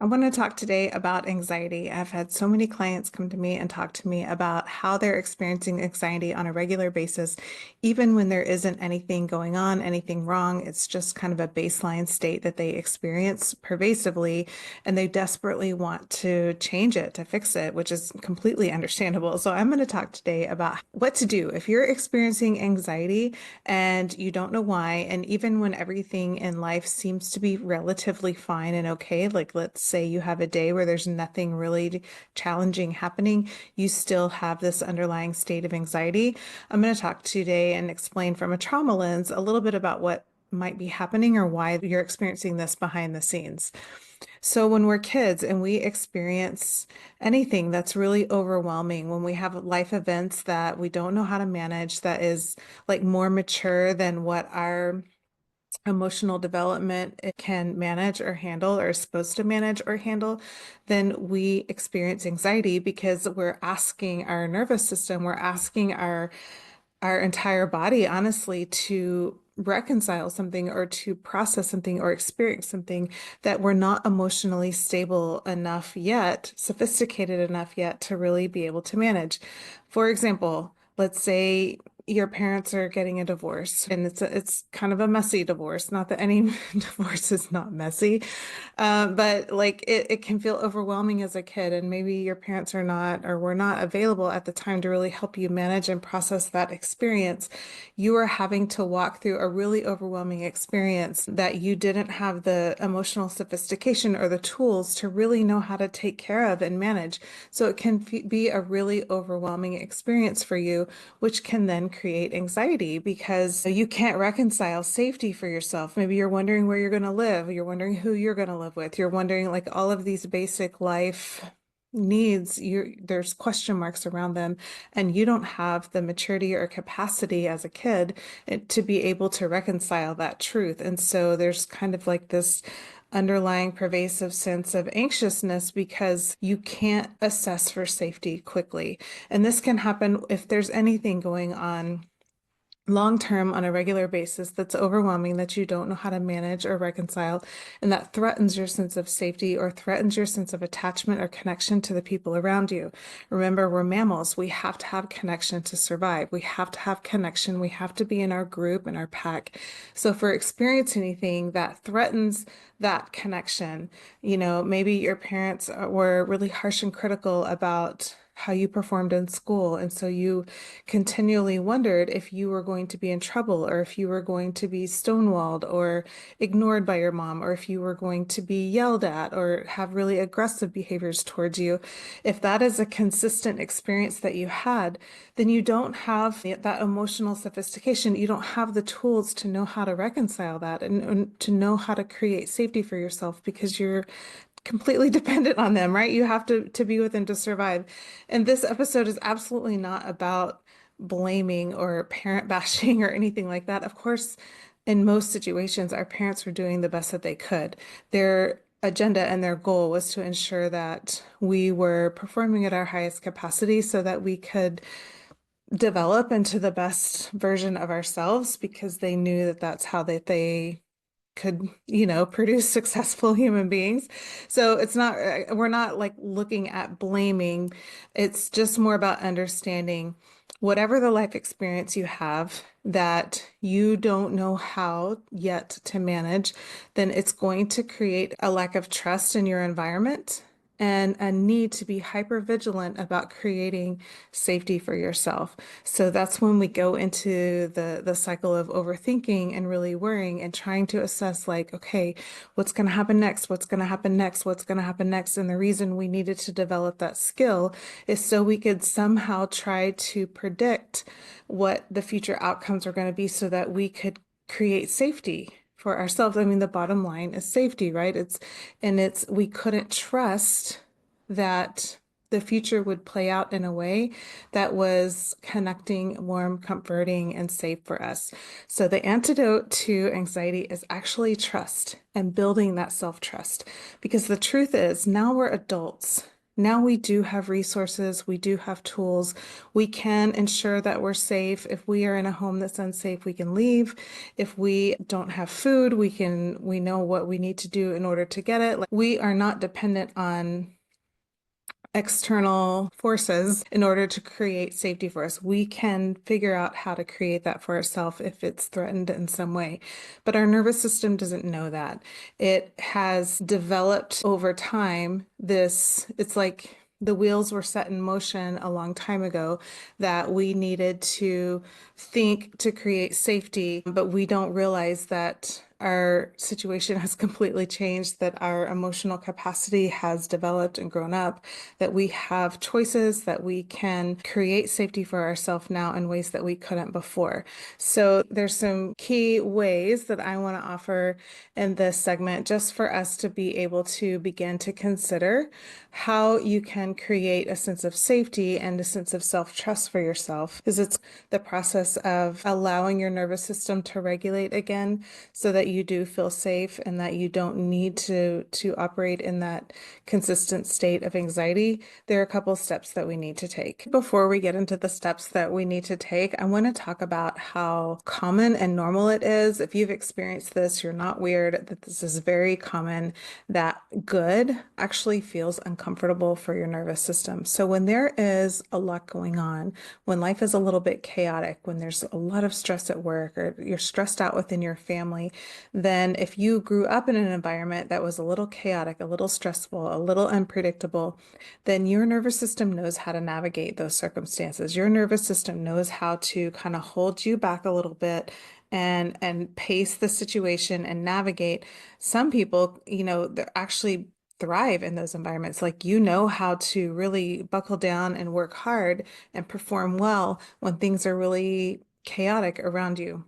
I want to talk today about anxiety. I've had so many clients come to me and talk to me about how they're experiencing anxiety on a regular basis, even when there isn't anything going on, anything wrong. It's just kind of a baseline state that they experience pervasively, and they desperately want to change it, to fix it, which is completely understandable. So I'm going to talk today about what to do if you're experiencing anxiety and you don't know why. And even when everything in life seems to be relatively fine and okay, like let's say you have a day where there's nothing really challenging happening, you still have this underlying state of anxiety. I'm going to talk today and explain from a trauma lens a little bit about what might be happening or why you're experiencing this behind the scenes. So when we're kids and we experience anything that's really overwhelming, when we have life events that we don't know how to manage, that is like more mature than what our emotional development it can manage or handle or is supposed to manage or handle, then we experience anxiety because we're asking our nervous system, we're asking our entire body, honestly, to reconcile something or to process something or experience something that we're not emotionally stable enough yet, sophisticated enough yet to really be able to manage. For example, let's say your parents are getting a divorce and it's kind of a messy divorce. Not that any divorce is not messy, but like it can feel overwhelming as a kid, and maybe your parents are not or were not available at the time to really help you manage and process that experience. You are having to walk through a really overwhelming experience that you didn't have the emotional sophistication or the tools to really know how to take care of and manage. So it can be a really overwhelming experience for you, which can then create anxiety because you can't reconcile safety for yourself. Maybe you're wondering where you're going to live. You're wondering who you're going to live with. You're wondering like all of these basic life needs, there's question marks around them, and you don't have the maturity or capacity as a kid to be able to reconcile that truth. And so there's kind of like this underlying pervasive sense of anxiousness because you can't assess for safety quickly. And this can happen if there's anything going on long term on a regular basis that's overwhelming that you don't know how to manage or reconcile, and that threatens your sense of safety or threatens your sense of attachment or connection to the people around you. Remember, we're mammals. We have to have connection to survive. We have to have connection. We have to be in our group, in our pack. So if we're experiencing anything that threatens that connection, maybe your parents were really harsh and critical about how you performed in school. And so you continually wondered if you were going to be in trouble or if you were going to be stonewalled or ignored by your mom or if you were going to be yelled at or have really aggressive behaviors towards you. If that is a consistent experience that you had, then you don't have that emotional sophistication. You don't have the tools to know how to reconcile that and to know how to create safety for yourself because you're completely dependent on them, right? You have to be with them to survive. And this episode is absolutely not about blaming or parent bashing or anything like that. Of course, in most situations, our parents were doing the best that they could. Their agenda and their goal was to ensure that we were performing at our highest capacity so that we could develop into the best version of ourselves because they knew that that's how they could, produce successful human beings. So it's not, we're not like looking at blaming. It's just more about understanding whatever the life experience you have that you don't know how yet to manage, then it's going to create a lack of trust in your environment and a need to be hyper vigilant about creating safety for yourself. So that's when we go into the cycle of overthinking and really worrying and trying to assess like, okay, what's going to happen next? What's going to happen next? What's going to happen next? And the reason we needed to develop that skill is so we could somehow try to predict what the future outcomes are going to be so that we could create safety for ourselves. I mean, the bottom line is safety, right? We couldn't trust that the future would play out in a way that was connecting, warm, comforting, and safe for us. So the antidote to anxiety is actually trust and building that self-trust. Because the truth is, now we're adults. Now we do have resources, we do have tools. We can ensure that we're safe. If we are in a home that's unsafe, we can leave. If we don't have food, we know what we need to do in order to get it. Like, we are not dependent on external forces in order to create safety for us. We can figure out how to create that for ourselves if it's threatened in some way. But our nervous system doesn't know that. It has developed over time it's like the wheels were set in motion a long time ago that we needed to think to create safety, but we don't realize that our situation has completely changed, that our emotional capacity has developed and grown up, that we have choices, that we can create safety for ourselves now in ways that we couldn't before. So there's some key ways that I want to offer in this segment just for us to be able to begin to consider how you can create a sense of safety and a sense of self-trust for yourself. Because it's the process of allowing your nervous system to regulate again so that you do feel safe and that you don't need to operate in that consistent state of anxiety. There are a couple steps that we need to take. Before we get into the steps that we need to take, I want to talk about how common and normal it is. If you've experienced this, you're not weird, that this is very common, that good actually feels uncomfortable for your nervous system. So when there is a lot going on, when life is a little bit chaotic, when there's a lot of stress at work or you're stressed out within your family, then if you grew up in an environment that was a little chaotic, a little stressful, a little unpredictable, then your nervous system knows how to navigate those circumstances. Your nervous system knows how to kind of hold you back a little bit and pace the situation and navigate. Some people, they're actually thrive in those environments. Like, how to really buckle down and work hard and perform well when things are really chaotic around you.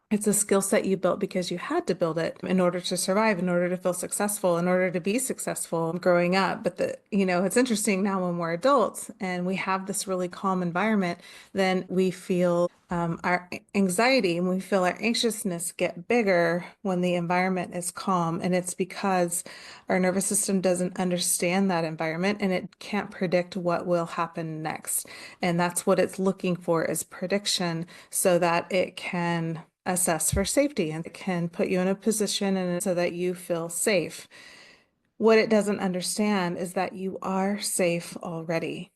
It's a skill set you built because you had to build it in order to survive, in order to feel successful, in order to be successful growing up. But it's interesting now when we're adults and we have this really calm environment, then we feel our anxiety and we feel our anxiousness get bigger when the environment is calm. And it's because our nervous system doesn't understand that environment and it can't predict what will happen next. And that's what it's looking for, is prediction, so that it can assess for safety and it can put you in a position and so that you feel safe. What it doesn't understand is that you are safe already.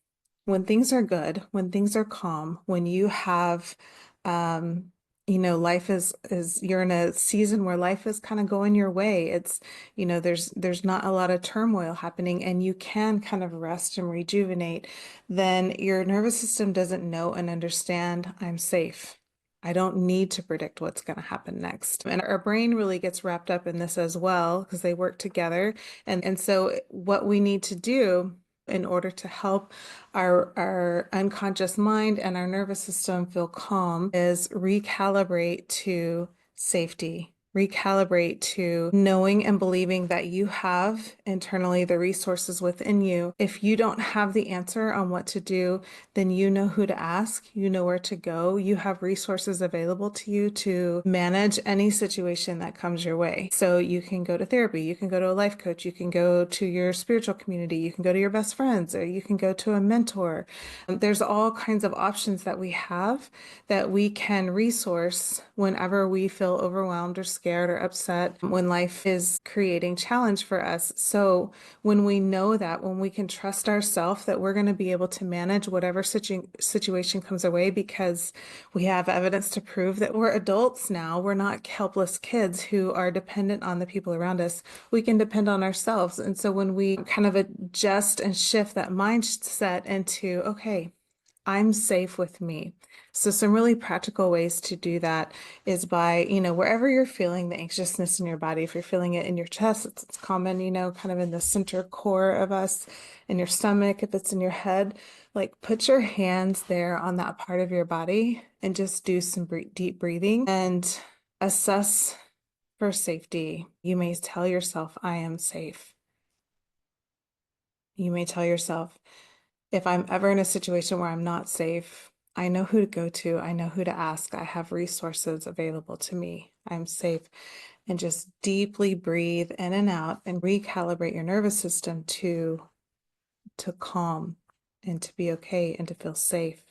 When things are good, when things are calm, when you have, life is you're in a season where life is kind of going your way. It's, there's not a lot of turmoil happening and you can kind of rest and rejuvenate. Then your nervous system doesn't know and understand, I'm safe. I don't need to predict what's going to happen next. And our brain really gets wrapped up in this as well because they work together. And so what we need to do in order to help our unconscious mind and our nervous system feel calm is recalibrate to safety. Recalibrate to knowing and believing that you have internally the resources within you. If you don't have the answer on what to do, then you know who to ask, you know where to go, you have resources available to you to manage any situation that comes your way. So you can go to therapy, you can go to a life coach, you can go to your spiritual community, you can go to your best friends, or you can go to a mentor. There's all kinds of options that we have that we can resource whenever we feel overwhelmed or scared or upset, when life is creating challenge for us. So when we know that, when we can trust ourselves that we're going to be able to manage whatever situation comes our way, because we have evidence to prove that we're adults now, we're not helpless kids who are dependent on the people around us. We can depend on ourselves. And so when we kind of adjust and shift that mindset into, okay, I'm safe with me. So some really practical ways to do that is by, wherever you're feeling the anxiousness in your body, if you're feeling it in your chest, it's common, kind of in the center core of us, in your stomach, if it's in your head, like put your hands there on that part of your body and just do some deep breathing and assess for safety. You may tell yourself, I am safe. You may tell yourself, if I'm ever in a situation where I'm not safe, I know who to go to. I know who to ask. I have resources available to me. I'm safe. And just deeply breathe in and out and recalibrate your nervous system to to calm and to be okay and to feel safe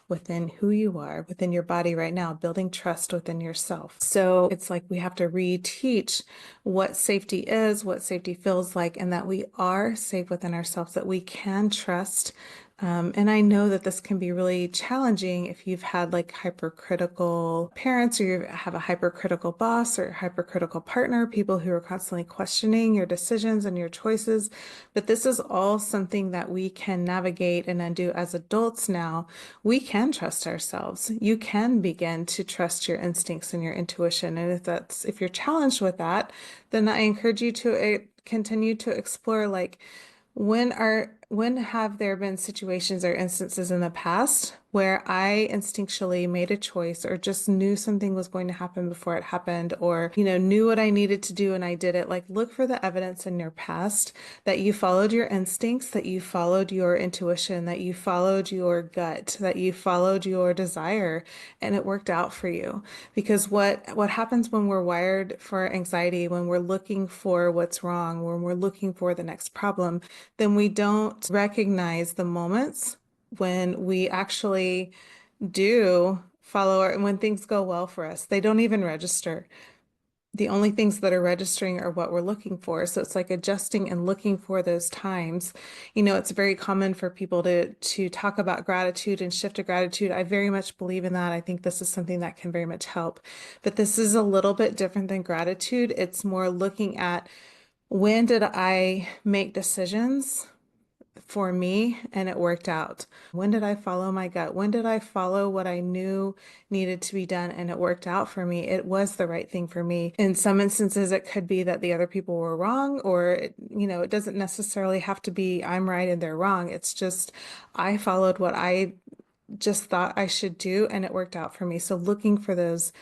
within who you are, within your body right now, building trust within yourself. So it's like we have to reteach what safety is, what safety feels like, and that we are safe within ourselves, that we can trust. And I know that this can be really challenging if you've had like hypercritical parents, or you have a hypercritical boss or hypercritical partner, people who are constantly questioning your decisions and your choices. But this is all something that we can navigate and undo as adults now. We can trust ourselves. You can begin to trust your instincts and your intuition. And if you're challenged with that, then I encourage you to continue to explore, like, when have there been situations or instances in the past where I instinctually made a choice or just knew something was going to happen before it happened, or, knew what I needed to do and I did it? Like, look for the evidence in your past that you followed your instincts, that you followed your intuition, that you followed your gut, that you followed your desire, and it worked out for you. Because what happens when we're wired for anxiety, when we're looking for what's wrong, when we're looking for the next problem, then we don't recognize the moments when we actually do follow when things go well for us. They don't even register. The only things that are registering are what we're looking for. So it's like adjusting and looking for those times. It's very common for people to talk about gratitude and shift to gratitude. I very much believe in that. I think this is something that can very much help. But this is a little bit different than gratitude. It's more looking at, when did I make decisions for me and it worked out? When did I follow my gut? When did I follow what I knew needed to be done and it worked out for me? It was the right thing for me. In some instances, it could be that the other people were wrong, or it doesn't necessarily have to be I'm right and they're wrong. It's just I followed what I just thought I should do and it worked out for me. So looking for those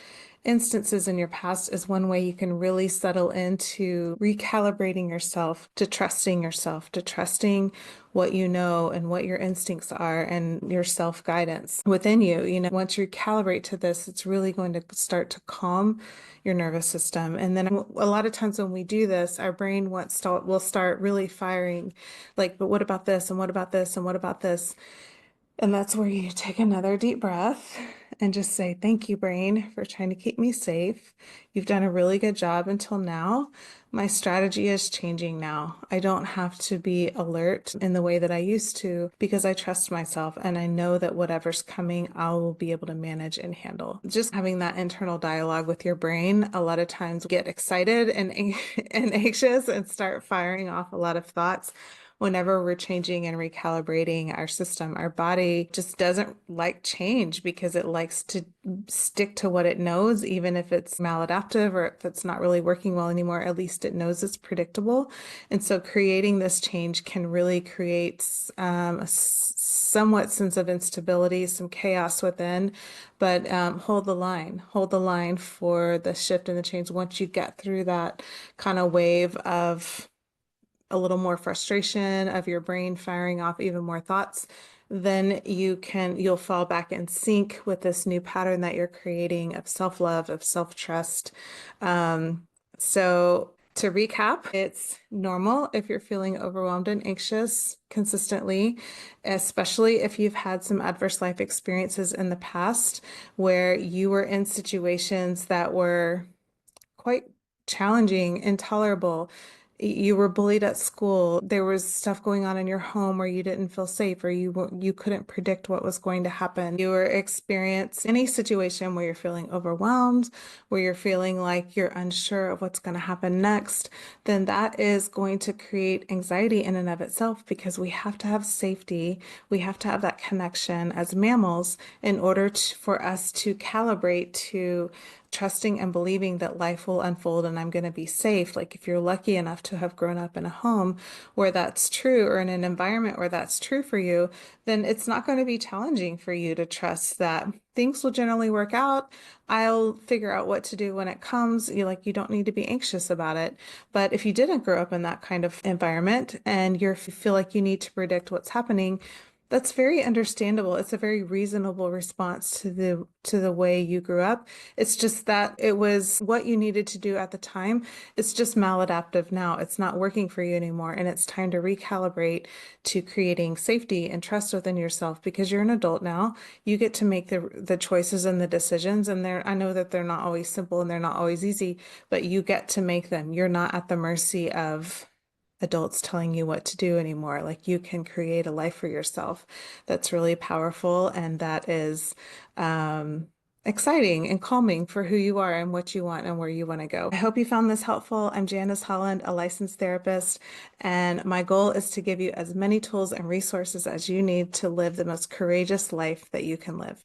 instances in your past is one way you can really settle into recalibrating yourself, to trusting what you know and what your instincts are and your self-guidance within you. Once you calibrate to this, it's really going to start to calm your nervous system. And then a lot of times when we do this, our brain will start really firing, like, but what about this? And what about this? And what about this? And that's where you take another deep breath and just say, thank you, brain, for trying to keep me safe. You've done a really good job until now. My strategy is changing now. I don't have to be alert in the way that I used to, because I trust myself and I know that whatever's coming, I will be able to manage and handle. Just having that internal dialogue with your brain, a lot of times get excited and, and anxious and start firing off a lot of thoughts. Whenever we're changing and recalibrating our system, our body just doesn't like change because it likes to stick to what it knows, even if it's maladaptive or if it's not really working well anymore. At least it knows it's predictable. And so creating this change can really create a somewhat sense of instability, some chaos within, but hold the line for the shift and the change. Once you get through that kind of wave of a little more frustration, of your brain firing off even more thoughts, then you'll fall back in sync with this new pattern that you're creating of self-love, of self-trust. So to recap, it's normal if you're feeling overwhelmed and anxious consistently, especially if you've had some adverse life experiences in the past where you were in situations that were quite challenging, intolerable. You were bullied at school. There was stuff going on in your home where you didn't feel safe, or you couldn't predict what was going to happen. You were experiencing any situation where you're feeling overwhelmed, where you're feeling like you're unsure of what's going to happen next, then that is going to create anxiety in and of itself, because we have to have safety. We have to have that connection as mammals in order for us to calibrate to trusting and believing that life will unfold and I'm going to be safe. Like, if you're lucky enough to have grown up in a home where that's true, or in an environment where that's true for you, then it's not going to be challenging for you to trust that things will generally work out. I'll figure out what to do when it comes. You don't need to be anxious about it. But if you didn't grow up in that kind of environment and you feel like you need to predict what's happening, That's very understandable. It's a very reasonable response to the way you grew up. It's just that it was what you needed to do at the time. It's just maladaptive now. It's not working for you anymore, and it's time to recalibrate to creating safety and trust within yourself because you're an adult now. You get to make the choices and the decisions, and I know that they're not always simple and they're not always easy, but you get to make them. You're not at the mercy of adults telling you what to do anymore. Like you can create a life for yourself that's really powerful and that is um, exciting and calming for who you are and what you want and where you want to go. I hope you found this helpful. I'm Janice Holland, a licensed therapist, and my goal is to give you as many tools and resources as you need to live the most courageous life that you can live.